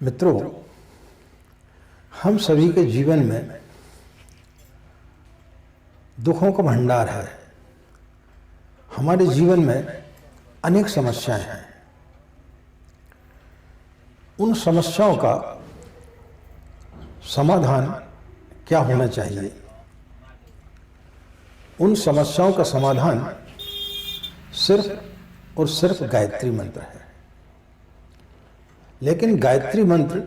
मित्रों, हम सभी के जीवन में दुखों का भंडार है। हमारे जीवन में अनेक समस्याएं हैं। उन समस्याओं का समाधान क्या होना चाहिए? उन समस्याओं का समाधान सिर्फ और सिर्फ गायत्री मंत्र है। लेकिन गायत्री मंत्र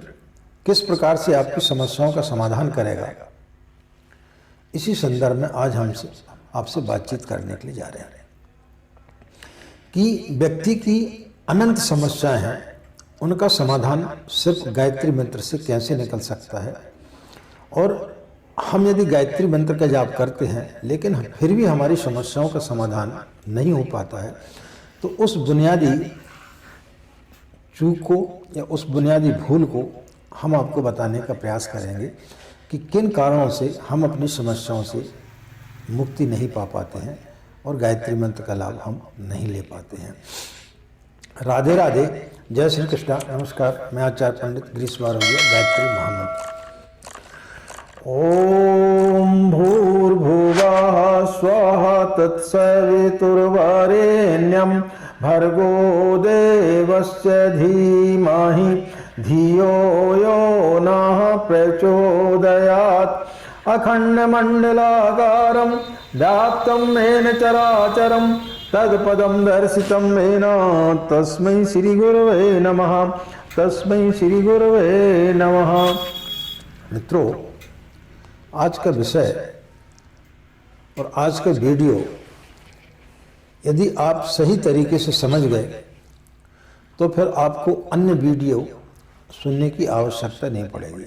किस प्रकार से आपकी समस्याओं का समाधान करेगा, इसी संदर्भ में आज हम आपसे बातचीत करने के लिए जा रहे हैं कि व्यक्ति की अनंत समस्याएं हैं, उनका समाधान सिर्फ गायत्री मंत्र से कैसे निकल सकता है। और हम यदि गायत्री मंत्र का जाप करते हैं लेकिन फिर भी हमारी समस्याओं का समाधान नहीं हो पाता है, तो उस बुनियादी चूक को या उस बुनियादी भूल को हम आपको बताने का प्रयास करेंगे कि किन कारणों से हम अपनी समस्याओं से मुक्ति नहीं पा पाते हैं और गायत्री मंत्र का लाभ हम नहीं ले पाते हैं। राधे राधे, जय श्री कृष्ण, नमस्कार। मैं आचार्य पंडित गिरीश वारोलिया, गायत्री महामंत्र। ओम भूर्भुवः स्वः तत्सवितुर्वरेण्यं भर्गो देवस्य धीमहि धियो यो नः प्रचोदयात्। अखण्डमण्डलाकारं व्याप्तं येन चराचरं तत्पदं दर्शितं येन तस्मै श्रीगुरवे नमः, तस्मै श्रीगुरवे नमः। मित्रों, आज का विषय और आज का वीडियो यदि आप सही तरीके से समझ गए तो फिर आपको अन्य वीडियो सुनने की आवश्यकता नहीं पड़ेगी।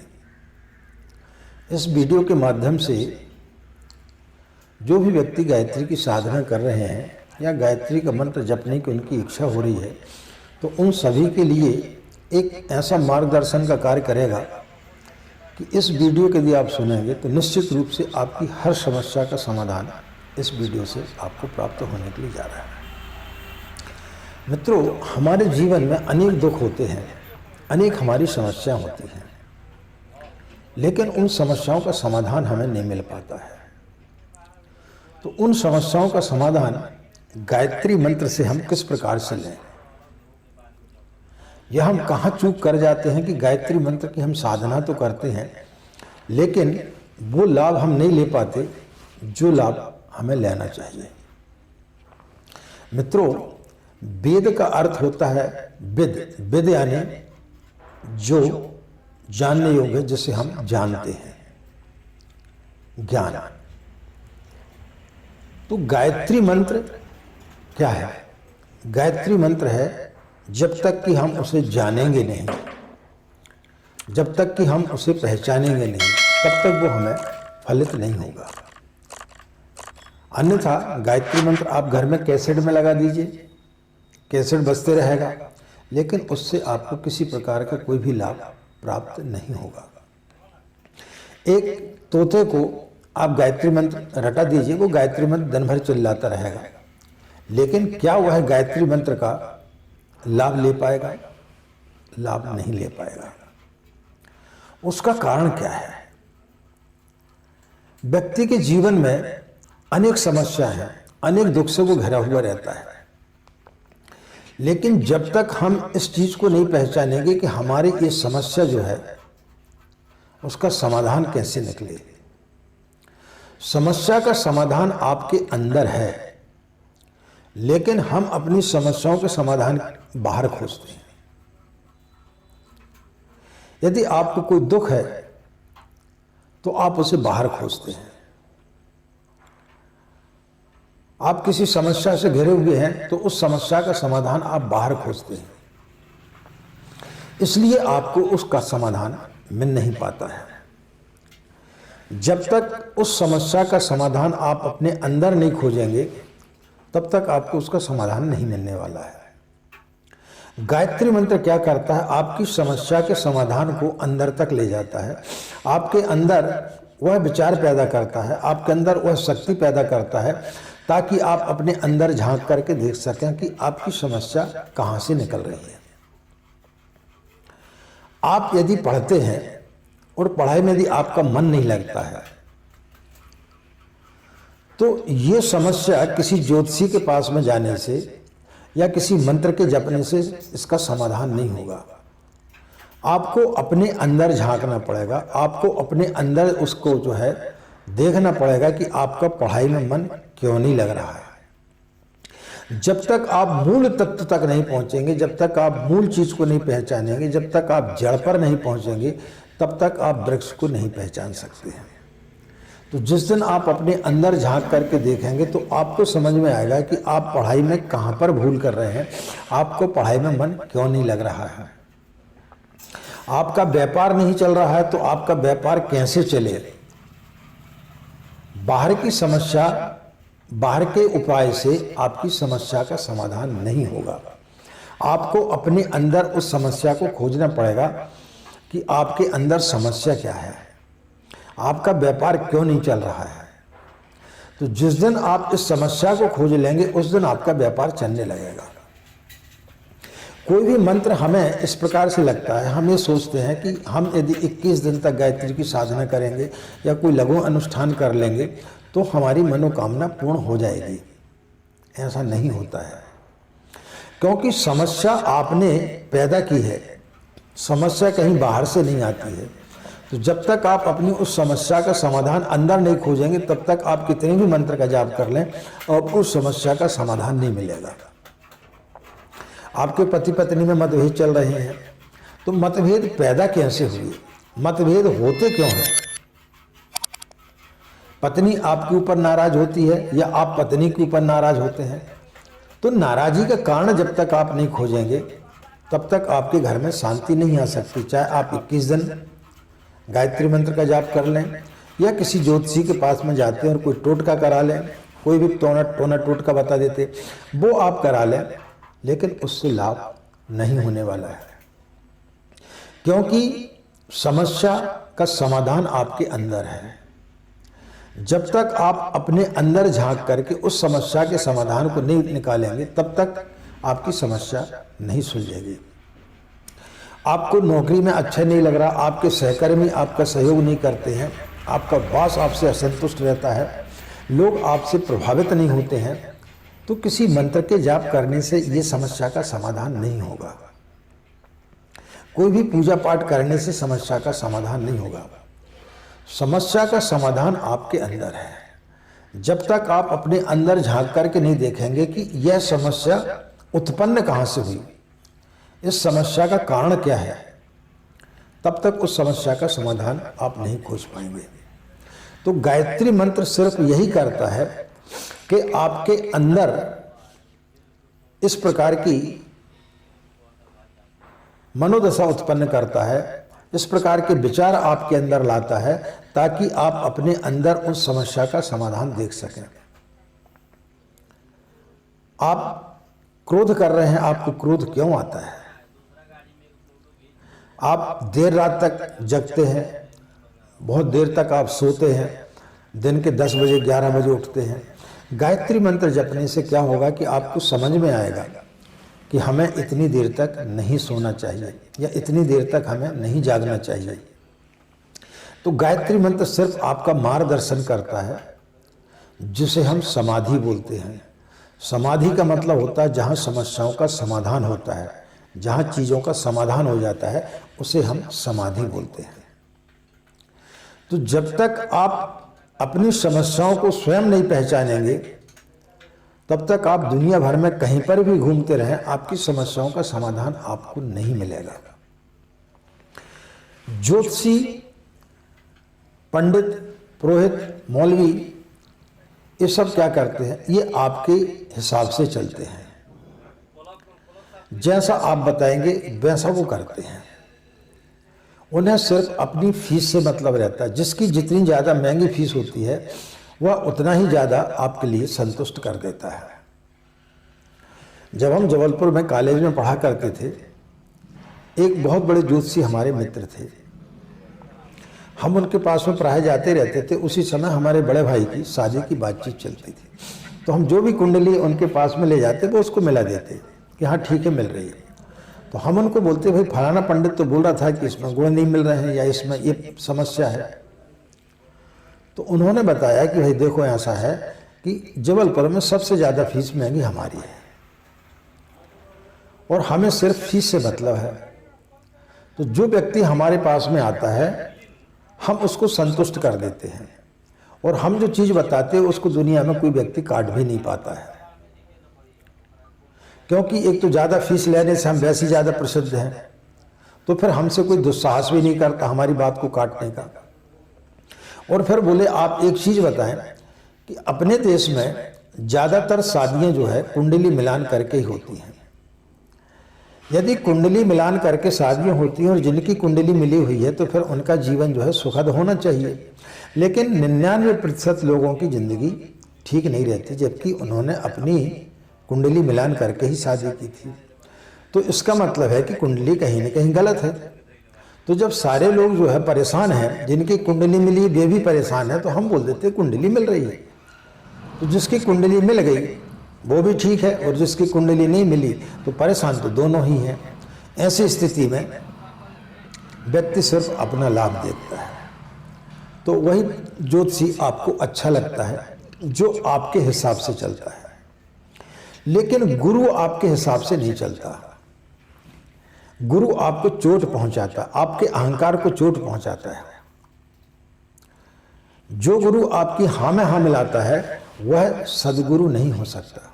इस वीडियो के माध्यम से जो भी व्यक्ति गायत्री की साधना कर रहे हैं या गायत्री का मंत्र जपने की उनकी इच्छा हो रही है, तो उन सभी के लिए एक ऐसा मार्गदर्शन का कार्य करेगा कि इस वीडियो के यदि आप सुनेंगे तो निश्चित रूप से आपकी हर समस्या का समाधान इस वीडियो से आपको प्राप्त होने के लिए जा रहा है। मित्रों, हमारे जीवन में अनेक दुख होते हैं, अनेक हमारी समस्याएं होती हैं, लेकिन उन समस्याओं का समाधान हमें नहीं मिल पाता है। तो उन समस्याओं का समाधान गायत्री मंत्र से हम किस प्रकार से लें? यह हम कहाँ चूक कर जाते हैं कि गायत्री मंत्र की हम साधना तो करते हैं लेकिन वो लाभ हम नहीं ले पाते जो लाभ हमें लेना चाहिए। मित्रों, वेद का अर्थ होता है विद। विद यानी जो जानने योग्य, जिसे हम जानते हैं, ज्ञान। तो गायत्री मंत्र क्या है? गायत्री मंत्र है जब तक कि हम उसे जानेंगे नहीं, जब तक कि हम उसे पहचानेंगे नहीं, तब तक वो हमें फलित नहीं होगा। अन्यथा गायत्री मंत्र आप घर में कैसेट में लगा दीजिए, कैसेट बजते रहेगा, लेकिन उससे आपको किसी प्रकार का कोई भी लाभ प्राप्त नहीं होगा। एक तोते को आप गायत्री मंत्र रटा दीजिए, वो गायत्री मंत्र दिन भर चिल्लाता रहेगा, लेकिन क्या वह गायत्री मंत्र का लाभ ले पाएगा? लाभ नहीं ले पाएगा। उसका कारण क्या है? व्यक्ति के जीवन में अनेक समस्या है, अनेक दुख से वो घिरा हुआ रहता है, लेकिन जब तक हम इस चीज को नहीं पहचानेंगे कि हमारी ये समस्या जो है उसका समाधान कैसे निकले। समस्या का समाधान आपके अंदर है, लेकिन हम अपनी समस्याओं के समाधान बाहर खोजते हैं। यदि आपको कोई दुख है तो आप उसे बाहर खोजते हैं। आप किसी समस्या से घिरे हुए हैं तो उस समस्या का समाधान आप बाहर खोजते हैं, इसलिए आपको उसका समाधान मिल नहीं पाता है। जब तक उस समस्या का समाधान आप अपने अंदर नहीं खोजेंगे तब तक आपको उसका समाधान नहीं मिलने वाला है। गायत्री मंत्र क्या करता है? आपकी समस्या के समाधान को अंदर तक ले जाता है, आपके अंदर वह विचार पैदा करता है, आपके अंदर वह शक्ति पैदा करता है, ताकि आप अपने अंदर झांक करके देख सकें कि आपकी समस्या कहाँ से निकल रही है। आप यदि पढ़ते हैं और पढ़ाई में यदि आपका मन नहीं लगता है तो ये समस्या किसी ज्योतिषी के पास में जाने से या किसी मंत्र के जपने से इसका समाधान नहीं होगा। आपको अपने अंदर झांकना पड़ेगा, आपको अपने अंदर उसको जो है देखना पड़ेगा कि आपका पढ़ाई में मन क्यों नहीं लग रहा है। जब तक आप मूल तत्व तक नहीं पहुंचेंगे, जब तक आप मूल चीज को नहीं पहचानेंगे, जब तक आप जड़ पर नहीं पहुंचेंगे, तब तक आप वृक्ष को नहीं पहचान सकते हैं। तो जिस दिन आप अपने अंदर झांक करके देखेंगे तो आपको समझ में आएगा कि आप पढ़ाई में कहां पर भूल कर रहे हैं, आपको पढ़ाई में मन क्यों नहीं लग रहा है। आपका व्यापार नहीं चल रहा है तो आपका व्यापार कैसे चले। बाहर की समस्या, बाहर के उपाय से आपकी समस्या का समाधान नहीं होगा। आपको अपने अंदर उस समस्या को खोजना पड़ेगा कि आपके अंदर समस्या क्या है, आपका व्यापार क्यों नहीं चल रहा है। तो जिस दिन आप इस समस्या को खोज लेंगे उस दिन आपका व्यापार चलने लगेगा। कोई भी मंत्र हमें इस प्रकार से लगता है, हम ये सोचते हैं कि हम यदि 21 दिन तक गायत्री की साधना करेंगे या कोई लघु अनुष्ठान कर लेंगे तो हमारी मनोकामना पूर्ण हो जाएगी। ऐसा नहीं होता है, क्योंकि समस्या आपने पैदा की है, समस्या कहीं बाहर से नहीं आती है। तो जब तक आप अपनी उस समस्या का समाधान अंदर नहीं खोजेंगे तब तक आप कितने भी मंत्र का जाप कर लें और उस समस्या का समाधान नहीं मिलेगा। आपके पति पत्नी में मतभेद चल रहे हैं तो मतभेद पैदा कैसे हुए, मतभेद होते क्यों हैं। पत्नी आपके ऊपर नाराज होती है या आप पत्नी के ऊपर नाराज होते हैं, तो नाराजी का कारण जब तक आप नहीं खोजेंगे तब तक आपके घर में शांति नहीं आ सकती। चाहे आप 21 दिन गायत्री मंत्र का जाप कर लें या किसी ज्योतिषी के पास में जाते हैं और कोई टोटका करा लें, कोई भी टोना टोटका बता देते वो आप करा लें, लेकिन उससे लाभ नहीं होने वाला है, क्योंकि समस्या का समाधान आपके अंदर है। जब तक आप अपने अंदर झांक करके उस समस्या के समाधान को नहीं निकालेंगे तब तक आपकी समस्या नहीं सुलझेगी। आपको नौकरी में अच्छा नहीं लग रहा, आपके सहकर्मी आपका सहयोग नहीं करते हैं, आपका बॉस आपसे असंतुष्ट रहता है, लोग आपसे प्रभावित नहीं होते हैं, तो किसी मंत्र के जाप करने से ये समस्या का समाधान नहीं होगा। कोई भी पूजा पाठ करने से समस्या का समाधान नहीं होगा। समस्या का समाधान आपके अंदर है। जब तक आप अपने अंदर झांक करके नहीं देखेंगे कि यह समस्या उत्पन्न कहां से हुई, इस समस्या का कारण क्या है, तब तक उस समस्या का समाधान आप नहीं खोज पाएंगे। तो गायत्री मंत्र सिर्फ यही करता है कि आपके अंदर इस प्रकार की मनोदशा उत्पन्न करता है, इस प्रकार के विचार आपके अंदर लाता है ताकि आप अपने अंदर उस समस्या का समाधान देख सकें। आप क्रोध कर रहे हैं, आपको क्रोध क्यों आता है। आप देर रात तक जगते हैं, बहुत देर तक आप सोते हैं, दिन के 10 बजे 11 बजे उठते हैं। गायत्री मंत्र जपने से क्या होगा कि आपको समझ में आएगा कि हमें इतनी देर तक नहीं सोना चाहिए या इतनी देर तक हमें नहीं जागना चाहिए। तो गायत्री मंत्र सिर्फ आपका मार्गदर्शन करता है, जिसे हम समाधि बोलते हैं। समाधि का मतलब होता है जहाँ समस्याओं का समाधान होता है, जहाँ चीज़ों का समाधान हो जाता है, उसे हम समाधि बोलते हैं। तो जब तक आप अपनी समस्याओं को स्वयं नहीं पहचानेंगे तब तक आप दुनिया भर में कहीं पर भी घूमते रहें, आपकी समस्याओं का समाधान आपको नहीं मिलेगा। ज्योतिषी, पंडित, पुरोहित, मौलवी ये सब क्या करते हैं, ये आपके हिसाब से चलते हैं। जैसा आप बताएंगे वैसा वो करते हैं। उन्हें सिर्फ अपनी फीस से मतलब रहता है। जिसकी जितनी ज़्यादा महंगी फीस होती है वह उतना ही ज़्यादा आपके लिए संतुष्ट कर देता है। जब हम जबलपुर में कॉलेज में पढ़ा करते थे, एक बहुत बड़े ज्योतिषी हमारे मित्र थे। हम उनके पास में पढ़ाए जाते रहते थे। उसी समय हमारे बड़े भाई की शादी की बातचीत चलती थी, तो हम जो भी कुंडली उनके पास में ले जाते वो उसको मिला देते कि हाँ ठीक है मिल रही है। तो हम उनको बोलते भाई फलाना पंडित तो बोल रहा था कि इसमें गुण नहीं मिल रहे हैं या इसमें ये समस्या है। तो उन्होंने बताया कि भाई देखो ऐसा है कि जबलपुर में सबसे ज़्यादा फीस महंगी हमारी है और हमें सिर्फ फीस से मतलब है। तो जो व्यक्ति हमारे पास में आता है हम उसको संतुष्ट कर देते हैं और हम जो चीज़ बताते हैं उसको दुनिया में कोई व्यक्ति काट भी नहीं पाता है, क्योंकि एक तो ज़्यादा फीस लेने से हम वैसे ही ज़्यादा प्रसिद्ध हैं, तो फिर हमसे कोई दुस्साहस भी नहीं करता हमारी बात को काटने का। और फिर बोले आप एक चीज़ बताएं कि अपने देश में ज़्यादातर शादियाँ जो है कुंडली मिलान करके ही होती हैं। यदि कुंडली मिलान करके शादियाँ होती हैं और जिनकी कुंडली मिली हुई है तो फिर उनका जीवन जो है सुखद होना चाहिए, लेकिन 99% लोगों की ज़िंदगी ठीक नहीं रहती, जबकि उन्होंने अपनी कुंडली मिलान करके ही शादी की थी। तो इसका मतलब है कि कुंडली कहीं ना कहीं गलत है। तो जब सारे लोग जो है परेशान हैं, जिनकी कुंडली मिली वे भी परेशान है, तो हम बोल देते कुंडली मिल रही है। तो जिसकी कुंडली मिल गई वो भी ठीक है और जिसकी कुंडली नहीं मिली तो परेशान तो दोनों ही हैं। ऐसी स्थिति में व्यक्ति सिर्फ अपना लाभ देखता है। तो वही ज्योतिषी आपको अच्छा लगता है जो आपके हिसाब से चलता है, लेकिन गुरु आपके हिसाब से नहीं चलता। गुरु आपको चोट पहुंचाता, आपके अहंकार को चोट पहुंचाता है। जो गुरु आपकी हाँ में हाँ मिलाता है वह सदगुरु नहीं हो सकता।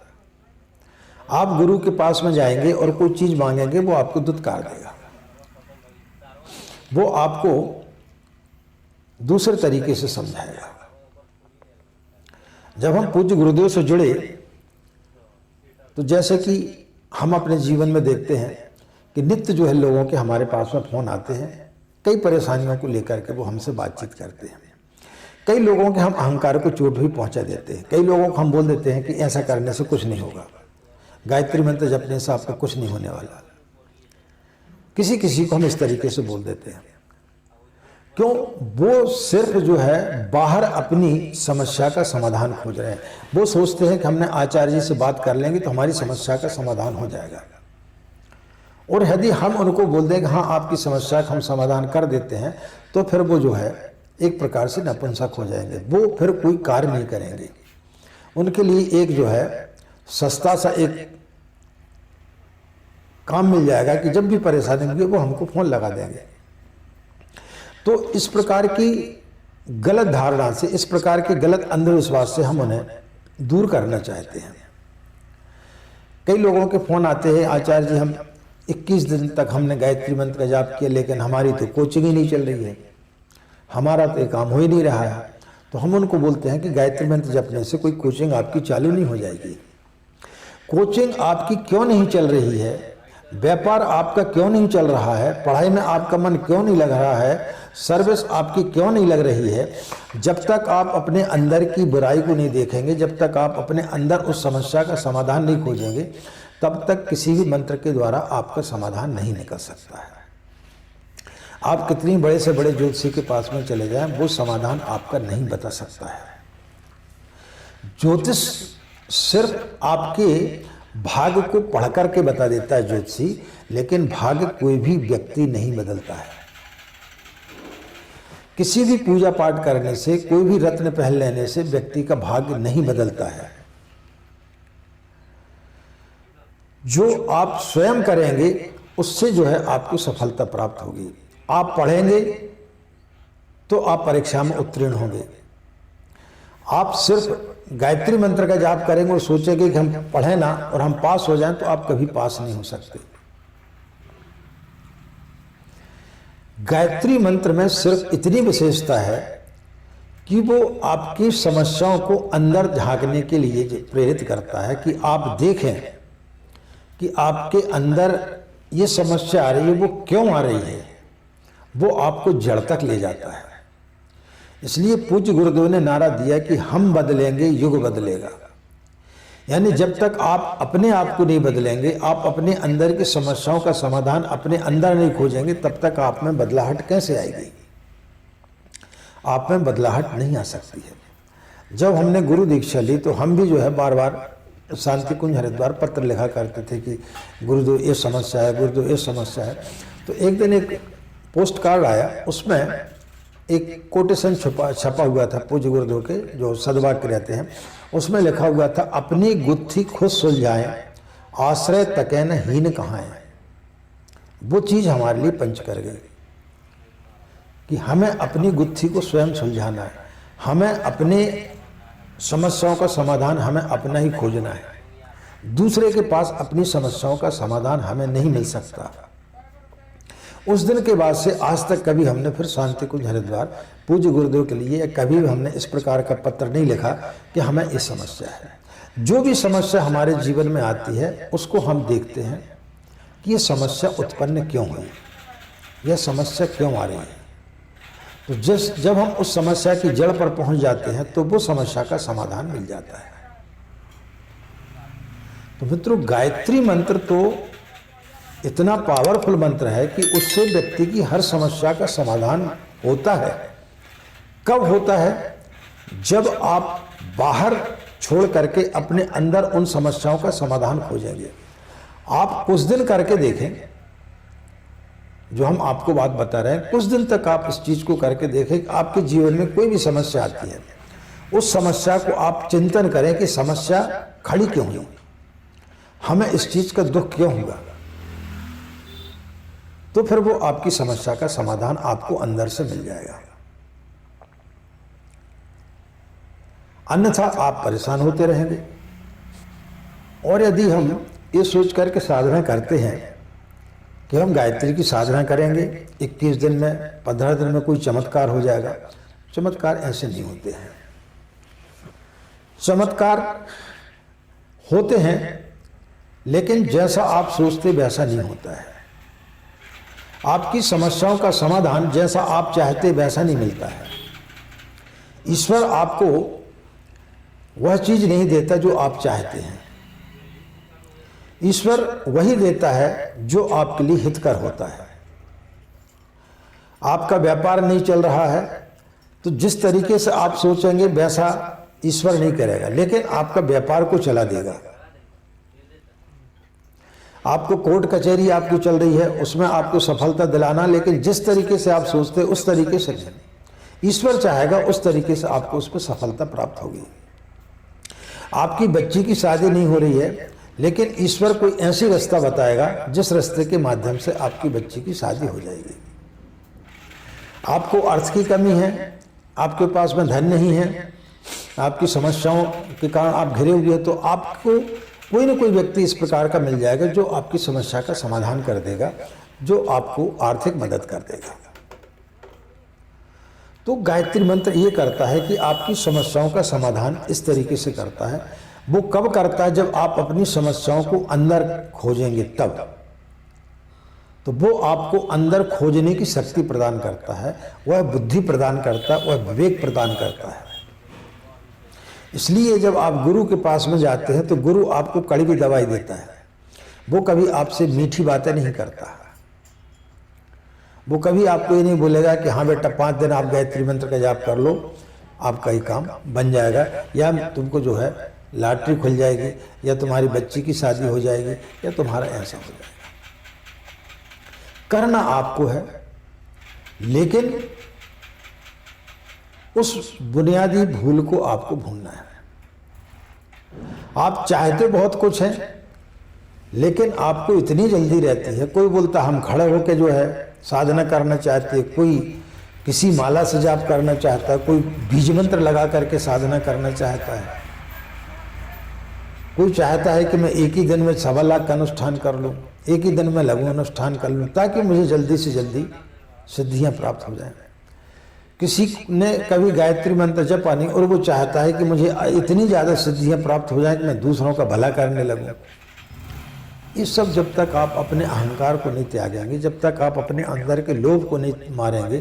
आप गुरु के पास में जाएंगे और कोई चीज मांगेंगे वो आपको दुत्कार देगा, वो आपको दूसरे तरीके से समझाएगा। जब हम पूज्य गुरुदेव से जुड़े तो जैसे कि हम अपने जीवन में देखते हैं कि नित्य जो है लोगों के हमारे पास में फ़ोन आते हैं, कई परेशानियों को लेकर के वो हमसे बातचीत करते हैं। कई लोगों के हम अहंकार को चोट भी पहुंचा देते हैं। कई लोगों को हम बोल देते हैं कि ऐसा करने से कुछ नहीं होगा, गायत्री मंत्र जपने से आपका कुछ नहीं होने वाला। किसी किसी को हम इस तरीके से बोल देते हैं। क्यों? वो सिर्फ जो है बाहर अपनी समस्या का समाधान खोज रहे हैं। वो सोचते हैं कि हमने आचार्य जी से बात कर लेंगे तो हमारी समस्या का समाधान हो जाएगा। और यदि हम उनको बोल दें कि हाँ आपकी समस्या का हम समाधान कर देते हैं, तो फिर वो जो है एक प्रकार से नपुंसक हो जाएंगे। वो फिर कोई कार्य नहीं करेंगे। उनके लिए एक जो है सस्ता सा एक काम मिल जाएगा कि जब भी परेशानी होगी वो हमको फोन लगा देंगे। तो इस प्रकार की गलत धारणा से, इस प्रकार के गलत अंधविश्वास से हम उन्हें दूर करना चाहते हैं। कई लोगों के फोन आते हैं, आचार्य जी हम 21 दिन तक हमने गायत्री मंत्र का जाप किया लेकिन हमारी तो कोचिंग ही नहीं चल रही है, हमारा तो काम हो ही नहीं रहा है। तो हम उनको बोलते हैं कि गायत्री मंत्र जपने से कोई कोचिंग आपकी चालू नहीं हो जाएगी। कोचिंग आपकी क्यों नहीं चल रही है, व्यापार आपका क्यों नहीं चल रहा है, पढ़ाई में आपका मन क्यों नहीं लग रहा है, सर्विस आपकी क्यों नहीं लग रही है, जब तक आप अपने अंदर की बुराई को नहीं देखेंगे, जब तक आप अपने अंदर उस समस्या का समाधान नहीं खोजेंगे, तब तक किसी भी मंत्र के द्वारा आपका समाधान नहीं निकल सकता है। आप कितनी बड़े से बड़े ज्योतिषी के पास में चले जाएं, वो समाधान आपका नहीं बता सकता है। ज्योतिष सिर्फ आपके भाग्य को पढ़ करके बता देता है ज्योतिषी, लेकिन भाग्य कोई भी व्यक्ति नहीं बदलता है। किसी भी पूजा पाठ करने से, कोई भी रत्न पहन लेने से व्यक्ति का भाग्य नहीं बदलता है। जो आप स्वयं करेंगे उससे जो है आपको सफलता प्राप्त होगी। आप पढ़ेंगे तो आप परीक्षा में उत्तीर्ण होंगे। आप सिर्फ गायत्री मंत्र का जाप करेंगे और सोचेंगे कि हम पढ़ें ना और हम पास हो जाएं, तो आप कभी पास नहीं हो सकते। गायत्री मंत्र में सिर्फ इतनी विशेषता है कि वो आपकी समस्याओं को अंदर झांकने के लिए प्रेरित करता है कि आप देखें कि आपके अंदर ये समस्या आ रही है, वो क्यों आ रही है। वो आपको जड़ तक ले जाता है। इसलिए पूज्य गुरुदेव ने नारा दिया कि हम बदलेंगे युग बदलेगा। यानी जब तक आप अपने आप को नहीं बदलेंगे, आप अपने अंदर की समस्याओं का समाधान अपने अंदर नहीं खोजेंगे, तब तक आप में बदलाहट कैसे आएगी। आप में बदलाहट नहीं आ सकती है। जब हमने गुरु दीक्षा ली तो हम भी जो है बार बार शांति कुंज हरिद्वार पत्र लिखा करते थे कि गुरुदेव ये समस्या है, गुरुदेव ये समस्या है। तो एक दिन एक पोस्ट कार्ड आया, उसमें एक कोटेशन छपा हुआ था पूज्य गुरुदेव के जो सद्वाक्य रहते हैं। उसमें लिखा हुआ था, अपनी गुत्थी खुद सुलझाएं, आश्रय तके न हीन कहाएं। वो चीज़ हमारे लिए पंच कर गई कि हमें अपनी गुत्थी को स्वयं सुलझाना है, हमें अपने समस्याओं का समाधान हमें अपना ही खोजना है। दूसरे के पास अपनी समस्याओं का समाधान हमें नहीं मिल सकता। उस दिन के बाद से आज तक कभी हमने फिर शांति कुंज हरिद्वार पूज्य गुरुदेव के लिए कभी भी हमने इस प्रकार का पत्र नहीं लिखा कि हमें ये समस्या है। जो भी समस्या हमारे जीवन में आती है उसको हम देखते हैं कि ये समस्या उत्पन्न क्यों हुई, यह समस्या क्यों आ रही है। तो जब हम उस समस्या की जड़ पर पहुंच जाते हैं तो वो समस्या का समाधान मिल जाता है। तो मित्रों, गायत्री मंत्र तो इतना पावरफुल मंत्र है कि उससे व्यक्ति की हर समस्या का समाधान होता है। कब होता है? जब आप बाहर छोड़ करके अपने अंदर उन समस्याओं का समाधान खोजेंगे। आप कुछ दिन करके देखें, जो हम आपको बात बता रहे हैं, कुछ दिन तक आप इस चीज को करके देखें कि आपके जीवन में कोई भी समस्या आती है, उस समस्या को आप चिंतन करें कि समस्या खड़ी क्यों हुई, हमें इस चीज का दुख क्यों हुआ। तो फिर वो आपकी समस्या का समाधान आपको अंदर से मिल जाएगा। अन्यथा आप परेशान होते रहेंगे। और यदि हम ये सोच करके साधना करते हैं कि हम गायत्री की साधना करेंगे, 21 दिन में 15 दिन में कोई चमत्कार हो जाएगा, चमत्कार ऐसे नहीं होते हैं। चमत्कार होते हैं लेकिन जैसा आप सोचते वैसा नहीं होता है। आपकी समस्याओं का समाधान जैसा आप चाहते वैसा नहीं मिलता है। ईश्वर आपको वह चीज नहीं देता जो आप चाहते हैं। ईश्वर वही देता है जो आपके लिए हितकर होता है। आपका व्यापार नहीं चल रहा है तो जिस तरीके से आप सोचेंगे वैसा ईश्वर नहीं करेगा, लेकिन आपका व्यापार को चला देगा। आपको कोर्ट कचहरी आपकी चल रही है, उसमें आपको सफलता दिलाना, लेकिन जिस तरीके से आप सोचते उस तरीके से नहीं। ईश्वर चाहेगा उस तरीके से आपको उस पर सफलता प्राप्त होगी। आपकी बच्ची की शादी नहीं हो रही है, लेकिन ईश्वर कोई ऐसी रास्ता बताएगा जिस रास्ते के माध्यम से आपकी बच्ची की शादी हो जाएगी। आपको अर्थ की कमी है, आपके पास में धन नहीं है, आपकी समस्याओं के कारण आप घिरे हुए हैं, तो आपको कोई ना कोई व्यक्ति इस प्रकार का मिल जाएगा जो आपकी समस्या का समाधान कर देगा, जो आपको आर्थिक मदद कर देगा। तो गायत्री मंत्र ये करता है कि आपकी समस्याओं का समाधान इस तरीके से करता है। वो कब करता है? जब आप अपनी समस्याओं को अंदर खोजेंगे तब। तो वो आपको अंदर खोजने की शक्ति प्रदान करता है, वह बुद्धि प्रदान करता है, वह विवेक प्रदान करता है। इसलिए जब आप गुरु के पास में जाते हैं तो गुरु आपको कड़वी दवाई देता है। वो कभी आपसे मीठी बातें नहीं करता है। वो कभी आपको ये नहीं बोलेगा कि हाँ बेटा 5 दिन आप गायत्री मंत्र का जाप कर लो, आपका ही काम बन जाएगा, या तुमको जो है लॉटरी खुल जाएगी, या तुम्हारी बच्ची की शादी हो जाएगी, या तुम्हारा ऐसा हो जाएगा। करना आपको है, लेकिन उस बुनियादी भूल को आपको भूलना है। आप चाहते बहुत कुछ हैं, लेकिन आपको इतनी जल्दी रहती है। कोई बोलता हम खड़े होकर जो है साधना करना चाहते हैं, कोई किसी माला से जाप करना चाहता है, कोई बीज मंत्र लगा करके साधना करना चाहता है, कोई चाहता है कि मैं एक ही दिन में 1.25 लाख का अनुष्ठान कर लूँ, एक ही दिन में लघु अनुष्ठान कर लूँ, ताकि मुझे जल्दी से जल्दी सिद्धियाँ प्राप्त हो जाएं। किसी ने कभी गायत्री मंत्र जपा नहीं और वो चाहता है कि मुझे इतनी ज़्यादा सिद्धियाँ प्राप्त हो जाएं कि मैं दूसरों का भला करने लगूँ। ये सब जब तक आप अपने अहंकार को नहीं त्यागेंगे, जब तक आप अपने अंदर के लोभ को नहीं मारेंगे,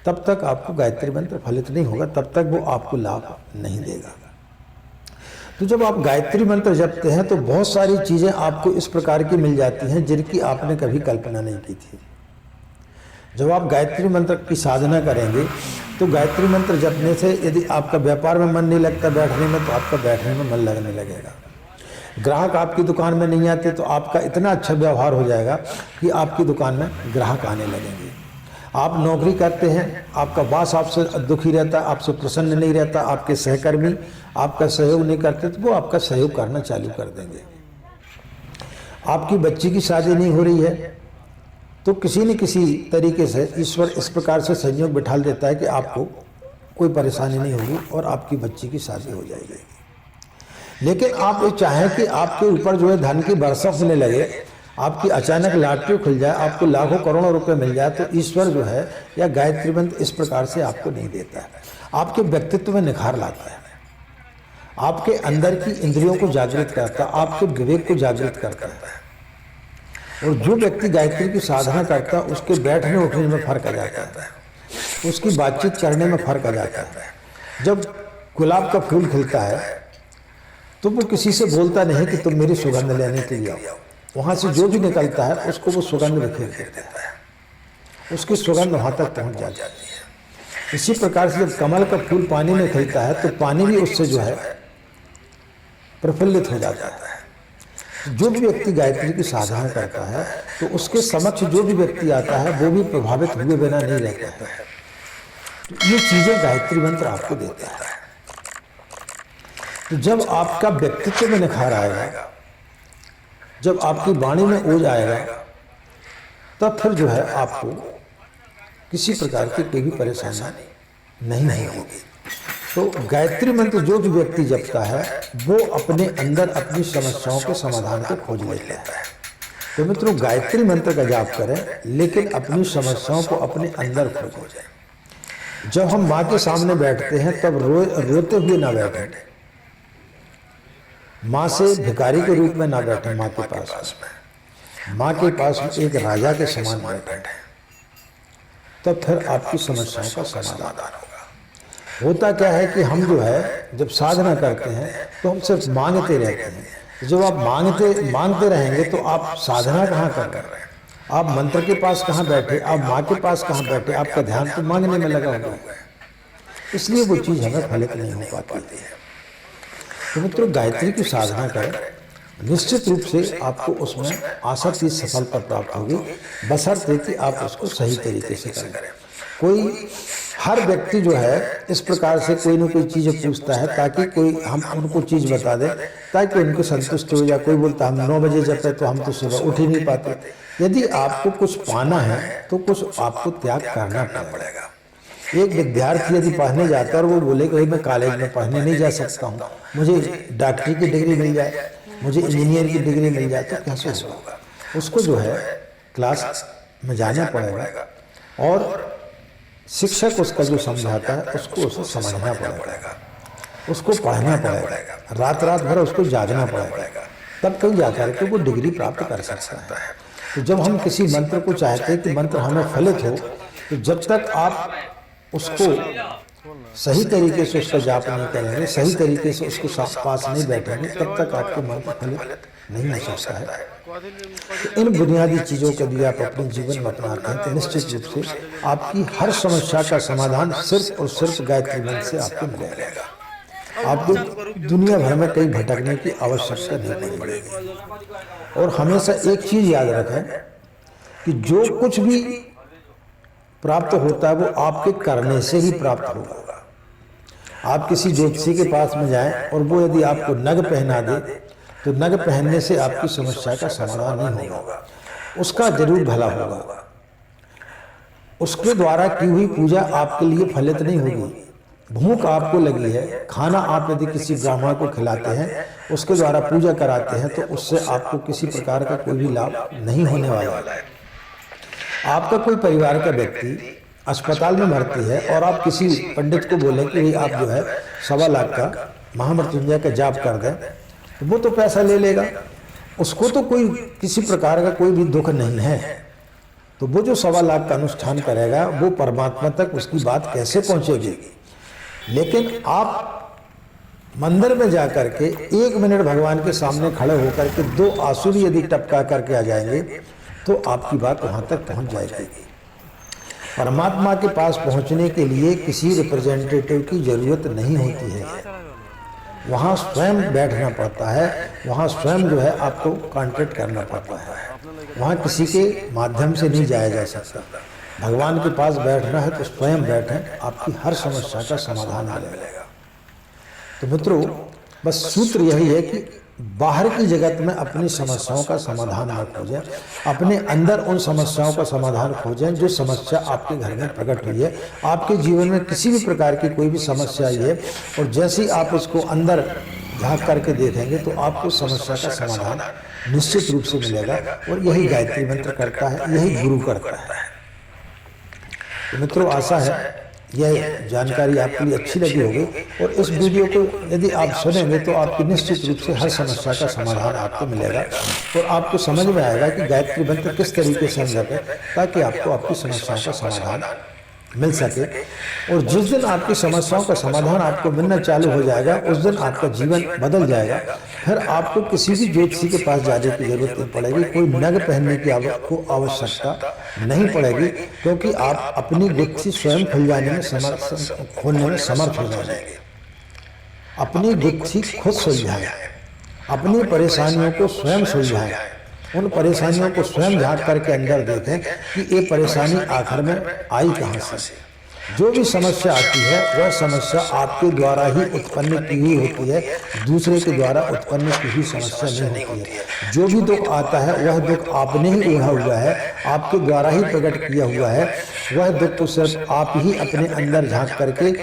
तब तक आपको गायत्री मंत्र फलित नहीं होगा, तब तक वो आपको लाभ नहीं देगा। तो जब आप गायत्री मंत्र जपते हैं तो बहुत सारी चीज़ें आपको इस प्रकार की मिल जाती हैं जिनकी आपने कभी कल्पना नहीं की थी। जब आप गायत्री मंत्र की साधना करेंगे तो गायत्री मंत्र जपने से यदि आपका व्यापार में मन नहीं लगता बैठने में, तो आपका बैठने में मन लगने लगेगा। ग्राहक आपकी दुकान में नहीं आते तो आपका इतना अच्छा व्यवहार हो जाएगा कि आपकी दुकान में ग्राहक आने लगेंगे। आप नौकरी करते हैं, आपका बॉस आपसे दुखी रहता, आपसे प्रसन्न नहीं रहता, आपके सहकर्मी आपका सहयोग नहीं करते तो वो आपका सहयोग करना चालू कर देंगे। आपकी बच्ची की शादी नहीं हो रही है तो किसी न किसी तरीके से ईश्वर इस प्रकार से संयोग बिठा देता है कि आपको कोई परेशानी नहीं होगी और आपकी बच्ची की शादी हो जाएगी। लेकिन आप ये चाहें कि आपके ऊपर जो है धन की वर्षा होने लगे, आपकी अचानक लॉटरी खुल जाए, आपको लाखों करोड़ों रुपए मिल जाए, तो ईश्वर जो है या गायत्री मंत्र इस प्रकार से आपको नहीं देता है। आपके व्यक्तित्व में निखार लाता है, आपके अंदर की इंद्रियों को जागृत करता है, आपके विवेक को जागृत करता है। और जो व्यक्ति गायत्री की साधना करता है उसके बैठने उठने में फर्क आ जाता है, उसकी बातचीत करने में फर्क आ जाता है। जब गुलाब का फूल खिलता है तो वो किसी से बोलता नहीं कि तुम मेरी सुगंध लेने के लिए आओ, वहाँ से जो भी निकलता है उसको वो सुगंध बिखेर देता है, उसकी सुगंध वहाँ तक पहुँच जाती है। इसी प्रकार से जब कमल का फूल पानी में खिलता है तो पानी भी उससे जो है प्रफुल्लित हो जाता है। जो भी व्यक्ति गायत्री की साधना करता है तो उसके समक्ष जो भी व्यक्ति आता है वो भी प्रभावित हुए बिना नहीं रहता है। तो ये चीजें गायत्री मंत्र आपको देता है। तो जब आपका व्यक्तित्व में निखार आएगा, जब आपकी वाणी में ओज आएगा, तब फिर जो है आपको किसी प्रकार की कोई भी परेशानी नहीं होगी। तो गायत्री मंत्र जो भी व्यक्ति जपता है वो अपने अंदर अपनी समस्याओं के समाधान को खोज लेता है। तो मित्रों, गायत्री मंत्र का जाप करें लेकिन अपनी समस्याओं को अपने अंदर खोजें। जब हम माँ के सामने बैठते हैं तब रोते हुए ना बैठें, माँ से भिखारी के रूप में ना बैठें, माँ के पास में, माँ के पास में एक राजा के समान बैठें, तब फिर आपकी समस्याओं का समाधान होगा। होता क्या है कि हम जो है जब साधना करते हैं तो हम सिर्फ मांगते रहते हैं। जब आप मांगते रहेंगे तो आप साधना कहाँ कर रहे हैं, आप मंत्र के पास कहाँ बैठे, आप माँ के पास कहाँ बैठे, आपका ध्यान तो मांगने में लगा हुआ है, इसलिए वो चीज़ हमें फलित नहीं हो पाती है। तो मित्रों, गायत्री की साधना करें, निश्चित रूप से आपको उसमें आसानी सफलता प्राप्त होगी, बशर्ते कि आप उसको सही तरीके से करें। कोई हर व्यक्ति जो है इस प्रकार से कोई न कोई चीज़ पूछता है ताकि कोई हम उनको चीज़ बता दें ताकि उनको संतुष्ट हो जाए। कोई बोलता हम 9 बजे जपते तो हम तो सुबह उठ ही नहीं पाते। यदि आपको कुछ पाना है तो कुछ आपको त्याग करना पड़ेगा। एक विद्यार्थी यदि पढ़ने जाता है और वो बोले कि मैं कॉलेज में पढ़ने नहीं जा सकता हूँ, मुझे डॉक्टरी की डिग्री मिल जाए, मुझे इंजीनियर की डिग्री मिल जाए, तो कैसे होगा? उसको जो है क्लास में जाना पड़ेगा और शिक्षक उसका जो समझाता है उसको उसे समझना पड़ेगा, उसको पढ़ना पड़ेगा, रात भर उसको जागना पड़ेगा, तब कहीं जाकर के वो डिग्री प्राप्त कर सकता है। तो जब हम किसी मंत्र को चाहते हैं कि मंत्र हमें फलित हो, तो जब तक आप उसको सही तरीके से उसका जाप नहीं करेंगे, सही तरीके से उसके पास नहीं बैठेंगे, तब तक आपको मंत्र फलित नहीं हो सकता है। तो इन बुनियादी चीज़ों को यदि आप अपने जीवन में अपनाते हैं तो निश्चित रूप से आपकी हर समस्या का समाधान सिर्फ और सिर्फ गायत्री मंत्र से आपको मिलेगा। आपको दुनिया भर में कहीं भटकने की आवश्यकता नहीं पड़ेगी। और हमेशा एक चीज़ याद रखें कि जो कुछ भी प्राप्त होता है वो आपके करने से ही प्राप्त होगा। आप किसी ज्योतिषी के पास में जाएं और वो यदि आपको नग पहना दे तो नग पहनने से आपकी समस्या का समाधान नहीं होगा, उसका जरूर भला होगा। उसके द्वारा की हुई पूजा आपके लिए फलित नहीं होगी। भूख आपको लगी है, खाना आप यदि किसी ब्राह्मण को खिलाते हैं, उसके द्वारा पूजा कराते हैं, तो उससे आपको किसी प्रकार का कोई भी लाभ नहीं होने वाला है। आपका कोई परिवार का व्यक्ति अस्पताल में भर्ती है और आप किसी पंडित को बोलें कि आप जो है 1.25 लाख का महामृत्युंजय का जाप कर दें, तो वो तो पैसा ले लेगा, उसको तो कोई किसी प्रकार का कोई भी दुख नहीं है। तो वो जो 1.25 लाख का अनुष्ठान करेगा वो परमात्मा तक उसकी बात कैसे पहुंचेगी? लेकिन आप मंदिर में जाकर के 1 मिनट भगवान के सामने खड़े होकर के 2 आंसू भी यदि टपका करके आ जाएंगे तो आपकी बात वहां तक पहुंच जाएगी। परमात्मा के पास पहुंचने के लिए किसी रिप्रेजेंटेटिव की जरूरत नहीं होती है। वहाँ स्वयं बैठना पड़ता है, वहाँ स्वयं जो है आपको कांटेक्ट करना पड़ता है, वहाँ किसी के माध्यम से नहीं जाया जा सकता। भगवान के पास बैठना है तो स्वयं बैठें, आपकी हर समस्या का समाधान आ जाएगा। तो मित्रों, बस सूत्र यही है कि बाहर की जगत में अपनी समस्याओं का समाधान न खोजें, अपने अंदर उन समस्याओं का समाधान खोजें जो समस्या आपके घर में प्रकट हुई है। आपके जीवन में किसी भी प्रकार की कोई भी समस्या आई है और जैसे ही आप उसको अंदर झांक करके देखेंगे तो आपको समस्या का समाधान निश्चित रूप से मिलेगा। और यही गायत्री मंत्र करता है, यही गुरु करता है। तो मित्रों, आशा है यह जानकारी आपके लिए अच्छी लगी होगी और इस वीडियो को यदि आप सुनेंगे तो आपकी निश्चित रूप से हर समस्या का समाधान आपको मिलेगा और आपको समझ में आएगा कि गायत्री मंत्र किस तरीके से हम जपें ताकि आपको आपकी समस्याओं का समाधान मिल सके। और जिस दिन आपकी समस्याओं का समाधान आपको मिलना चालू हो जाएगा उस दिन आपका जीवन बदल जाएगा। फिर आपको किसी भी ज्योतिषी के पास जाने की जरूरत नहीं पड़ेगी, कोई नग पहनने की आपको आवश्यकता नहीं पड़ेगी, क्योंकि आप अपनी गुत्थी स्वयं खोलने में समर्थ हो जाएंगे। अपनी गुत्थी खुद सुलझाएं, अपनी परेशानियों को स्वयं सुलझाएं, उन परेशानियों को स्वयं झांक करके अंदर देखें कि ये परेशानी आखिर में आई कहाँ से। जो भी समस्या आती है वह समस्या आपके द्वारा ही उत्पन्न की हुई होती है, दूसरे के द्वारा उत्पन्न की हुई समस्या नहीं होती है। जो भी दुख आता है वह दुख आपने ही ओढ़ा हुआ है, आपके द्वारा ही प्रकट किया हुआ है। वह दुख तो सिर्फ आप ही अपने अंदर झांक करके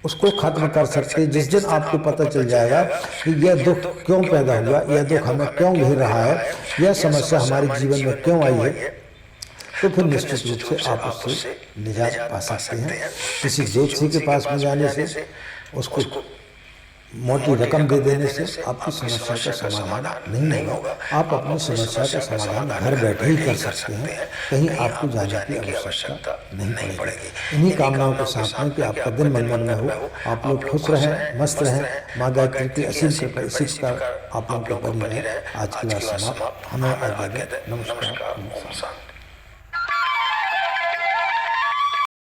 उसको खत्म कर सकते हैं। जिस दिन आपको पता चल जाएगा कि यह दुख क्यों पैदा हुआ, यह दुख हमें क्यों घेर रहा है, यह समस्या हमारे जीवन में क्यों आई है, तो फिर निश्चित रूप से आप उससे निजात पा सकते हैं। किसी ज्योतिषी के पास में जाने से, उसको मोटी रकम दे देने से आपकी समस्या का समाधान नहीं होगा। आप अपनी समस्या का समाधान घर बैठे ही कर सकते हैं, कहीं आपको जाने की आवश्यकता नहीं पड़ेगी। इन्हीं कामनाओं के साथ में कि आपका दिन मंगल में हो, आप लोग खुश रहें, मस्त रहें, माँ गायत्री की असीम कृपा इसी प्रकार आप लोगों को बनी रहे। आज की बात समाप्त। हमें आज्ञा दें। नमस्कार।